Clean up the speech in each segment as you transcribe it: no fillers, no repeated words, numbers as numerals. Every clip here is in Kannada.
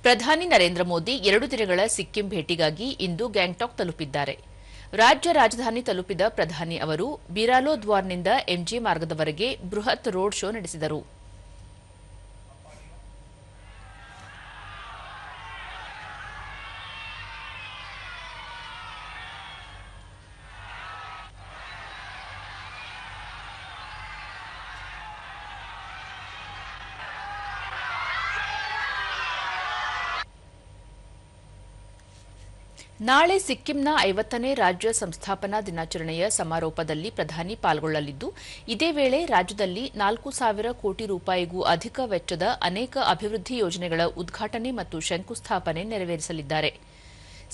ಪ್ರಧಾನಿ ನರೇಂದ್ರ ಮೋದಿ 2 ದಿನಗಳ ಸಿಕ್ಕಿಂ ಭೇಟಿಗಾಗಿ ಇಂದು ಗ್ಯಾಂಗ್ಟಾಕ್ ತಲುಪಿದ್ದಾರೆ. ರಾಜ್ಯ ರಾಜಧಾನಿ ತಲುಪಿದ ಪ್ರಧಾನಿ ಅವರು ಬಿರಾಲೋದ್ವಾರ್ನಿಂದ ಎಂಜಿ ಮಾರ್ಗದವರೆಗೆ ಬೃಹತ್ ರೋಡ್ ಶೋ ನಡೆಸಿದರು. ನಾಳೆ ಸಿಕ್ಕಿಂನ 50ನೇ ರಾಜ್ಯ ಸಂಸ್ಥಾಪನಾ ದಿನಾಚರಣೆಯ ಸಮಾರೋಪದಲ್ಲಿ ಪ್ರಧಾನಿ ಪಾಲ್ಗೊಳ್ಳಲಿದ್ದು, ಇದೇ ವೇಳೆ ರಾಜ್ಯದಲ್ಲಿ 4,000 ಕೋಟಿ ರೂಪಾಯಿಗೂ ಅಧಿಕ ವೆಚ್ಚದ ಅನೇಕ ಅಭಿವೃದ್ಧಿ ಯೋಜನೆಗಳ ಉದ್ಘಾಟನೆ ಮತ್ತು ಶಂಕುಸ್ಥಾಪನೆ ನೆರವೇರಿಸಲಿದ್ದಾರೆ.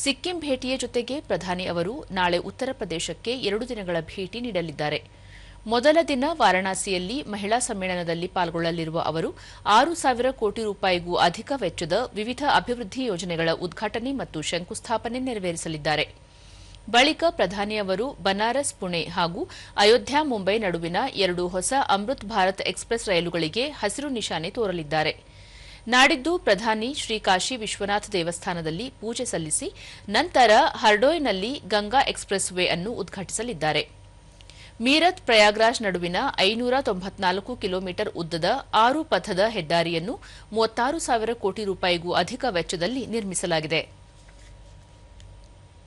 ಸಿಕ್ಕಿಂ ಭೇಟಿಯ ಜೊತೆಗೆ ಪ್ರಧಾನಿ ಅವರು ನಾಳೆ ಉತ್ತರ ಪ್ರದೇಶಕ್ಕೆ 2 ದಿನಗಳ ಭೇಟಿ ನೀಡಲಿದ್ದಾರೆ. ಮೊದಲ ದಿನ ವಾರಾಣಸಿಯಲ್ಲಿ ಮಹಿಳಾ ಸಮ್ಮೇಳನದಲ್ಲಿ ಪಾಲ್ಗೊಳ್ಳಲಿರುವ ಅವರು 6,000 ಕೋಟಿ ರೂಪಾಯಿಗೂ ಅಧಿಕ ವೆಚ್ಚದ ವಿವಿಧ ಅಭಿವೃದ್ಧಿ ಯೋಜನೆಗಳ ಉದ್ಘಾಟನೆ ಮತ್ತು ಶಂಕುಸ್ಥಾಪನೆ ನೆರವೇರಿಸಲಿದ್ದಾರೆ. ಬಳಿಕ ಪ್ರಧಾನಿ ಅವರು ಬನಾರಸ್ ಪುಣೆ ಹಾಗೂ ಅಯೋಧ್ಯ ಮುಂಬೈ ನಡುವಿನ 2 ಹೊಸ ಅಮೃತ್ ಭಾರತ್ ಎಕ್ಸ್‌ಪ್ರೆಸ್ ರೈಲುಗಳಿಗೆ ಹಸಿರು ನಿಶಾನೆ ತೋರಲಿದ್ದಾರೆ. ನಾಡಿದ್ದು ಪ್ರಧಾನಿ ಶ್ರೀ ಕಾಶಿ ವಿಶ್ವನಾಥ ದೇವಸ್ಥಾನದಲ್ಲಿ ಪೂಜೆ ಸಲ್ಲಿಸಿ ನಂತರ ಹರ್ಡೋಯ್ನಲ್ಲಿ ಗಂಗಾ ಎಕ್ಸ್‌ಪ್ರೆಸ್ ವೇ ಅನ್ನು ಉದ್ಘಾಟಿಸಲಿದ್ದಾರೆ. ಮೀರತ್ ಪ್ರಯಾಗ್ರಾಜ್ ನಡುವಿನ 594 ಕಿಲೋಮೀಟರ್ ಉದ್ದದ 6 ಪಥದ ಹೆದ್ದಾರಿಯನ್ನು 36,000 ಕೋಟಿ ರೂಪಾಯಿಗೂ ಅಧಿಕ ವೆಚ್ಚದಲ್ಲಿ ನಿರ್ಮಿಸಲಾಗಿದೆ.